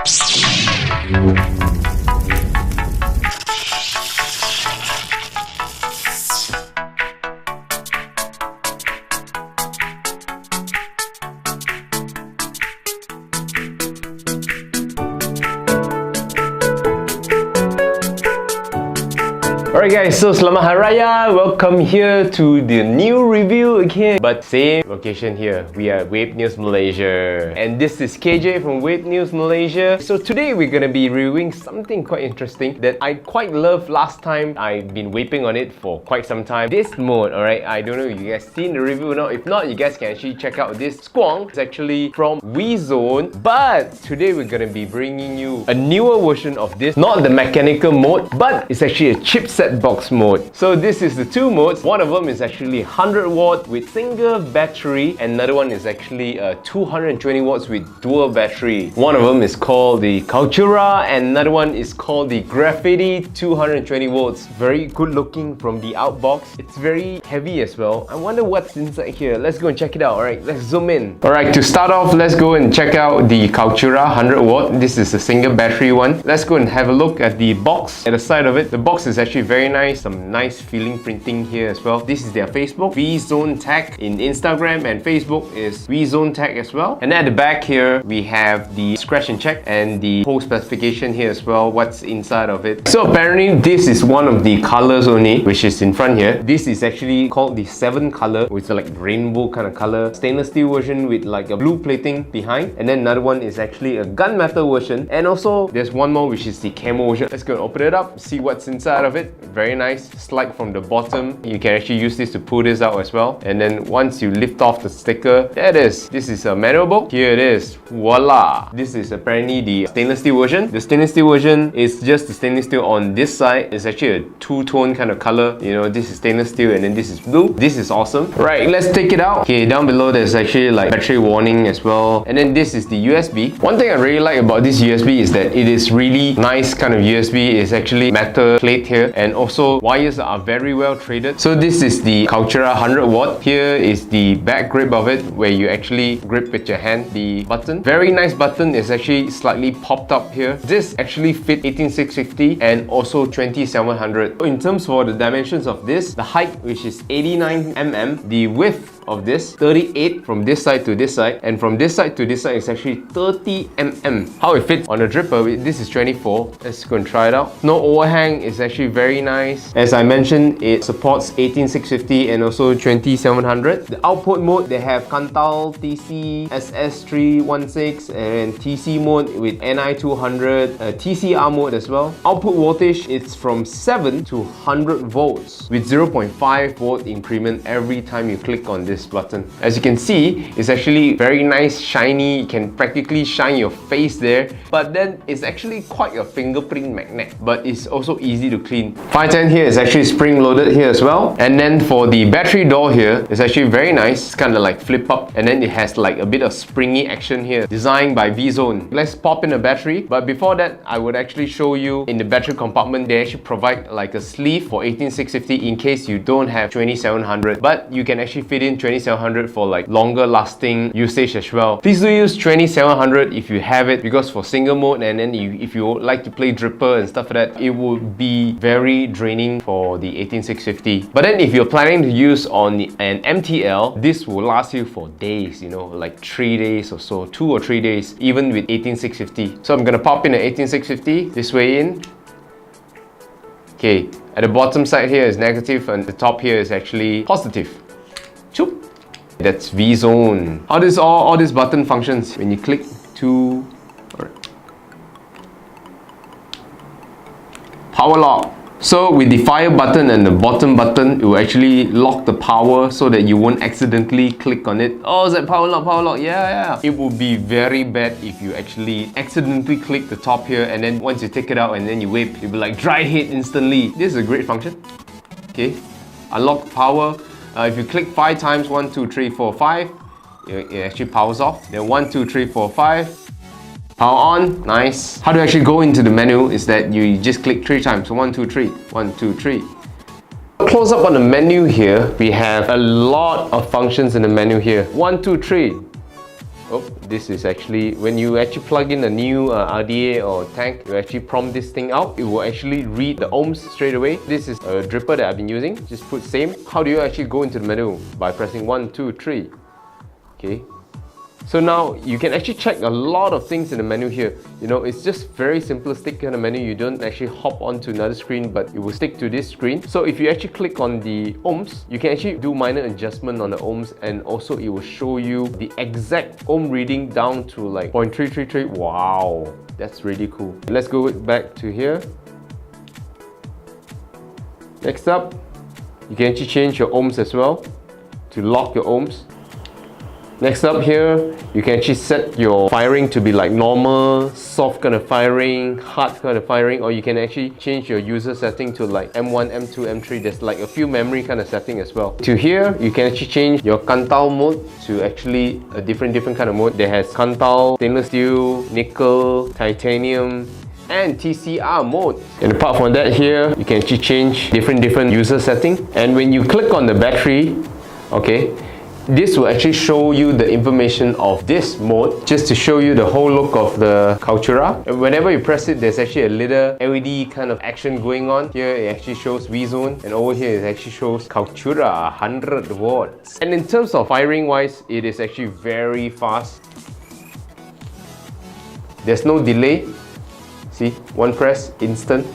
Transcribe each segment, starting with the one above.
Alright guys, so selamat Hari Raya. Welcome here to the new review again. But same location here. We are Wave News Malaysia. And this is KJ from Wave News Malaysia. So today we're gonna be reviewing something quite interesting that I quite loved last time. I've been vaping on it for quite some time. This mode, alright, I don't know if you guys seen the review or not. If not, you guys can actually check out this squonk. It's actually from VZONE. But today we're gonna be bringing you a newer version of this. Not the mechanical mode, but it's actually a chipset box mode. So this is the two modes. One of them is actually 100 watt with single battery, and another one is actually 220 watts with dual battery. One of them is called the Cultura and another one is called the Graffiti 220 watts. Very good looking from the outbox. It's very heavy as well. I wonder what's inside here. Let's go and check it out. Alright, let's zoom in. Alright, to start off, let's go and check out the Cultura 100 watt. This is a single battery one. Let's go and have a look at the box. At the side of it, the box is actually very nice, some nice feeling printing here as well. This is their Facebook, VZONE Tag in Instagram, and Facebook is VZONE Tag as well. And at the back here, we have the scratch and check and the whole specification here as well, what's inside of it. So apparently this is one of the colors only, which is in front here. This is actually called the 7 color, which is like rainbow kind of color. Stainless steel version with like a blue plating behind. And then another one is actually a gunmetal version. And also there's one more which is the camo version. Let's go and open it up, see what's inside of it. Very nice. Slide from the bottom. You can actually use this to pull this out as well. And then once you lift off the sticker, there it is. This is a manual book. Here it is. Voila! This is apparently the stainless steel version. The stainless steel version is just the stainless steel on this side. It's actually a two-tone kind of color. You know, this is stainless steel and then this is blue. This is awesome. Right, let's take it out. Okay, down below there's actually like battery warning as well. And then this is the USB. One thing I really like about this USB is that it is really nice kind of USB. It's actually metal plate here, and also wires are very well traded. So this is the Cultura 100 watt. Here is the back grip of it, where you actually grip with your hand the button. Very nice button. Is actually slightly popped up here. This actually fit 18650 and also 20700. In terms for the dimensions of this, the height, which is 89 mm, the width of this 38 from this side to this side, and from this side to this side is actually 30 mm. How it fits on the dripper, this is 24. Let's go and try it out. No overhang, is actually very nice. As I mentioned, it supports 18650 and also 20700. The output mode, they have Kantal TC SS316 and TC mode with NI200, TCR mode as well. Output voltage, it's from 7 to 100 volts with 0.5 volt increment every time you click on this button. As you can see, it's actually very nice, shiny. You can practically shine your face there, but then it's actually quite a fingerprint magnet, but it's also easy to clean. 510 here is actually spring loaded here as well. And then for the battery door here, it's actually very nice. It's kind of like flip up, and then it has like a bit of springy action here, designed by VZONE. Let's pop in a battery, but before that, I would actually show you in the battery compartment, they actually provide like a sleeve for 18650 in case you don't have 2700, but you can actually fit in 2700 for like longer lasting usage as well. Please do use 2700 if you have it, because for single mode, and then if you like to play dripper and stuff like that, it would be very draining for the 18650. But then if you're planning to use on an MTL, this will last you for days, you know, like 3 days or so, 2 or 3 days, even with 18650. So I'm gonna pop in an 18650 this way in. Okay, at the bottom side here is negative and the top here is actually positive. Choop. That's VZONE. How does all this button functions? When you click to power lock. So with the fire button and the bottom button, it will actually lock the power so that you won't accidentally click on it. Oh, is that power lock? Power lock? Yeah. It would be very bad if you actually accidentally click the top here, and then once you take it out and then you vape, you'll be like dry hit instantly. This is a great function. Okay, unlock power. If you click 5 times, 1, 2, 3, 4, 5, it actually powers off. Then 1, 2, 3, 4, 5. Power on, nice. How to actually go into the menu is that you just click 3 times. So 1, 2, 3, 1, 2, 3. Close up on the menu here, we have a lot of functions in the menu here. 1, 2, 3. Oh, this is actually, when you actually plug in a new RDA or tank, you actually prompt this thing out. It will actually read the ohms straight away. This is a dripper that I've been using. Just put same. How do you actually go into the menu? By pressing 1, 2, 3. Okay. So now you can actually check a lot of things in the menu here. You know, it's just very simplistic kind of menu. You don't actually hop onto another screen, but it will stick to this screen. So if you actually click on the ohms, you can actually do minor adjustment on the ohms, and also it will show you the exact ohm reading down to like 0.333. Wow, that's really cool. Let's go back to here. Next up, you can actually change your ohms as well to lock your ohms. Next up here, you can actually set your firing to be like normal, soft kind of firing, hard kind of firing, or you can actually change your user setting to like M1, M2, M3. There's like a few memory kind of setting as well. To here, you can actually change your Kantal mode to actually a different kind of mode. There has Kantal, stainless steel, nickel, titanium, and TCR mode. And apart from that here, you can actually change different user setting. And when you click on the battery, okay, this will actually show you the information of this mode, just to show you the whole look of the Cultura. And whenever you press it, there's actually a little LED kind of action going on. Here it actually shows VZONE, and over here it actually shows Cultura 100 watts. And in terms of firing wise, it is actually very fast. There's no delay. See, one press, instant.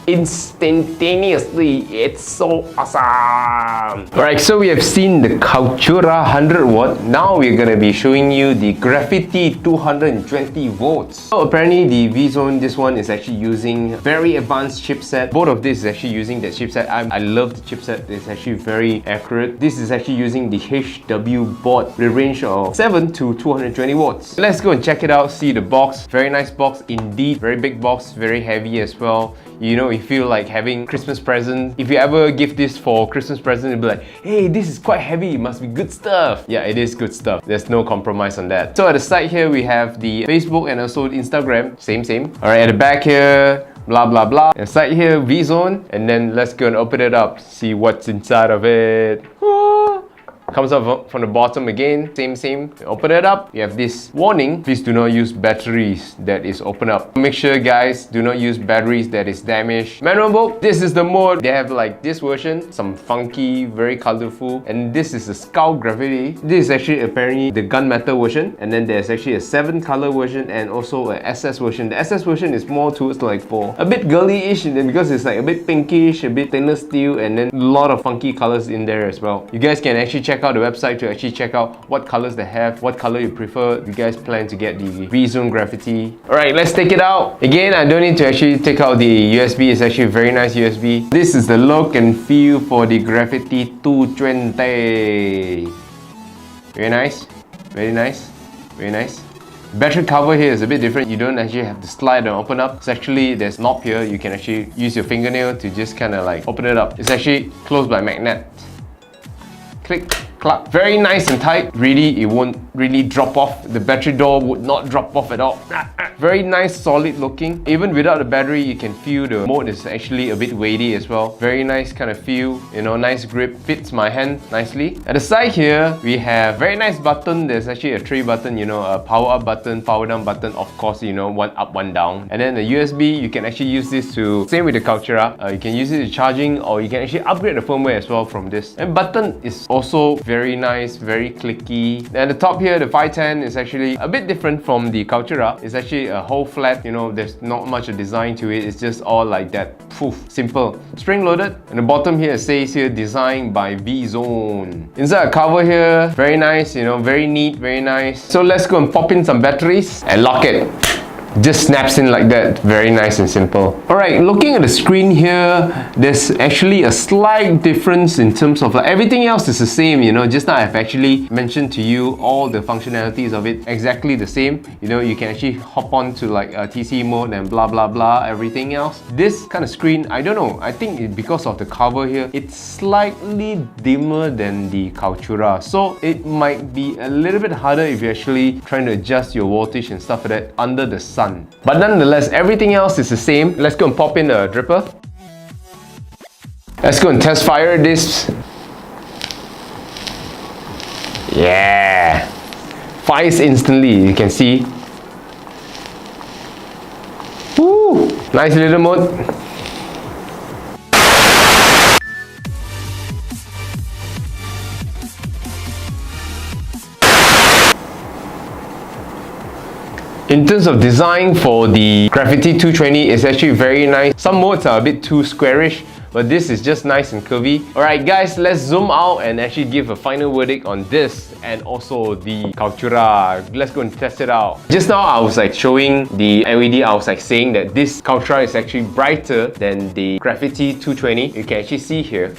Instantaneously. It's so awesome. Alright, so we have seen the Cultura 100 watt. Now we're gonna be showing you the Graffiti 220 volts. So apparently the VZONE, this one is actually using very advanced chipset. Both of this is actually using that chipset. I love the chipset. It's actually very accurate. This is actually using the HW board with a range of 7 to 220 watts. Let's go and check it out, see the box. Very nice box indeed. Very big box, very heavy as well. You know, you feel like having Christmas present. If you ever give this for Christmas present, you'll be like, hey, this is quite heavy, it must be good stuff. Yeah, it is good stuff. There's no compromise on that. So at the side here, we have the Facebook and also Instagram. Same. Alright, at the back here, blah blah blah. At the side here, VZONE. And then let's go and open it up, see what's inside of it. Comes up from the bottom again, same. Open it up, you have this warning: please do not use batteries that is open up. Make sure guys, do not use batteries that is damaged. Manual mode, this is the mode. They have like this version, some funky, very colorful, and this is a Scout Graffiti. This is actually apparently the gunmetal version, and then there's actually a 7 color version and also a SS version. The SS version is more towards like for a bit girly-ish, because it's like a bit pinkish, a bit stainless steel, and then a lot of funky colors in there as well. You guys can actually check out the website to actually check out what colors they have, what color you prefer. You guys plan to get the VZONE Graffiti. Alright, let's take it out. Again, I don't need to actually take out the USB. It's actually a very nice USB. This is the look and feel for the Graffiti 220. Very nice, very nice, very nice. Battery cover here is a bit different. You don't actually have to slide and open up. It's actually, there's knob here. You can actually use your fingernail to just kind of like open it up. It's actually closed by magnet. Click, clap. Very nice and tight. Really, it won't really drop off. The battery door would not drop off at all. Very nice, solid looking. Even without the battery, you can feel the mode is actually a bit weighty as well. Very nice kind of feel, you know, nice grip. Fits my hand nicely. At the side here, we have very nice button. There's actually a 3 button, you know, a power up button, power down button, of course, you know, 1 up, 1 down. And then the USB, you can actually use this to, same with the Cultura, you can use it to charging, or you can actually upgrade the firmware as well from this. And button is also very nice, very clicky. And the top here, the 510 is actually a bit different from the Cultura. It's actually a whole flat, you know, there's not much of design to it. It's just all like that, poof, simple. Spring loaded. And the bottom here, it says here, designed by VZONE. Inside a cover here, very nice, you know, very neat, very nice. So let's go and pop in some batteries and lock it. Just snaps in like that. Very nice and simple. Alright, looking at the screen here, there's actually a slight difference in terms of like everything else is the same, you know. Just now I've actually mentioned to you all the functionalities of it exactly the same. You know, you can actually hop on to like a TC mode and blah blah blah, everything else. This kind of screen, I don't know, I think because of the cover here, it's slightly dimmer than the Cultura. So it might be a little bit harder if you're actually trying to adjust your voltage and stuff like that under the sun. But nonetheless, everything else is the same. Let's go and pop in a dripper. Let's go and test fire this. Yeah! Fires instantly, you can see. Woo! Nice little mode. In terms of design for the Graffiti 220, it's actually very nice. Some modes are a bit too squarish, but this is just nice and curvy. Alright guys, let's zoom out and actually give a final verdict on this and also the Cultura. Let's go and test it out. Just now I was like showing the LED, I was like saying that this Cultura is actually brighter than the Graffiti 220. You can actually see here.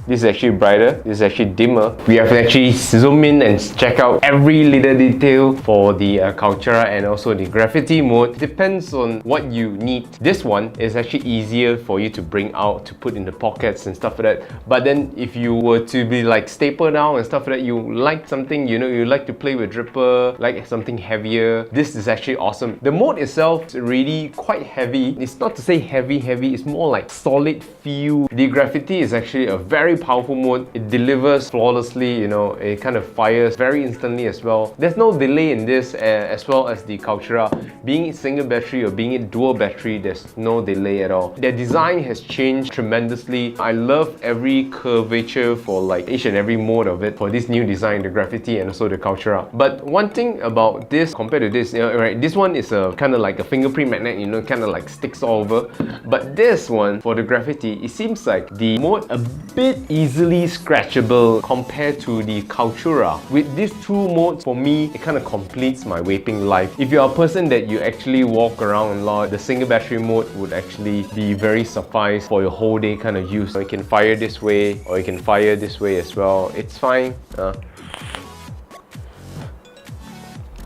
This is actually brighter, this is actually dimmer. We have to actually zoom in and check out every little detail for the Cultura and also the Graffiti mode. Depends on what you need. This one is actually easier for you to bring out, to put in the pockets and stuff like that. But then if you were to be like staple down and stuff like that, you like something, you know, you like to play with dripper, like something heavier, this is actually awesome. The mode itself is really quite heavy. It's not to say heavy, it's more like solid feel. The Graffiti is actually a very powerful mode. It delivers flawlessly, you know, it kind of fires very instantly as well. There's no delay in this, as well as the Cultura. Being it single battery or being it dual battery, there's no delay at all. Their design has changed tremendously. I love every curvature for like each and every mode of it for this new design, the Graffiti and also the Cultura. But one thing about this compared to this, you know, right, this one is a kind of like a fingerprint magnet, you know, kind of like sticks all over. But this one for the Graffiti, it seems like the mode a bit easily scratchable compared to the Cultura. With these two modes, for me, it kind of completes my vaping life. If you're a person that you actually walk around a lot, the single battery mode would actually be very suffice for your whole day kind of use. So you can fire this way or you can fire this way as well. It's fine.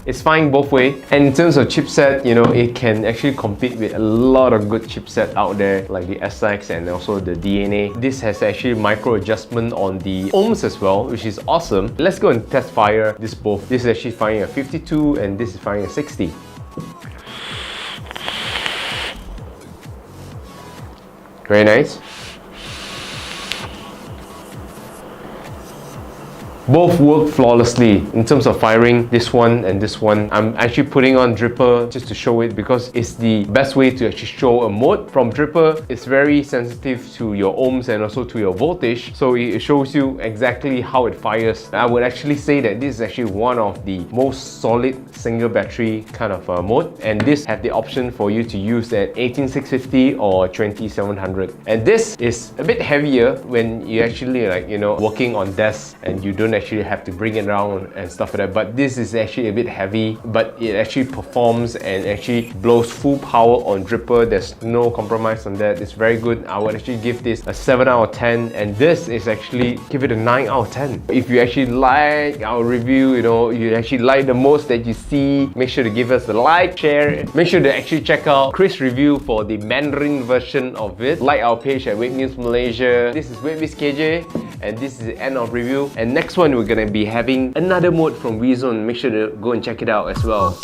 It's fine both ways. And in terms of chipset, you know, it can actually compete with a lot of good chipset out there, like the SX and also the DNA. This has actually micro adjustment on the ohms as well, which is awesome. Let's go and test fire this both. This is actually firing at 52 and this is firing at 60. Very nice. Both work flawlessly. In terms of firing, this one and this one, I'm actually putting on dripper just to show it because it's the best way to actually show a mode. From dripper, it's very sensitive to your ohms and also to your voltage, so it shows you exactly how it fires. I would actually say that this is actually one of the most solid single battery kind of mode, and this has the option for you to use at 18650 or 20700. And this is a bit heavier when you actually like, you know, working on desks and you don't actually have to bring it around and stuff like that. But this is actually a bit heavy, but it actually performs and actually blows full power on dripper. There's no compromise on that. It's very good. I would actually give this a 7 out of 10, and this is actually give it a 9 out of 10. If you actually like our review, you know, you actually like the most that you see, make sure to give us a like, share. Make sure to actually check out Chris' review for the Mandarin version of it. Like our page at Vape News Malaysia. This is Vape with KJ, and this is the end of review. And next one we're gonna be having another mode from VZONE. Make sure to go and check it out as well.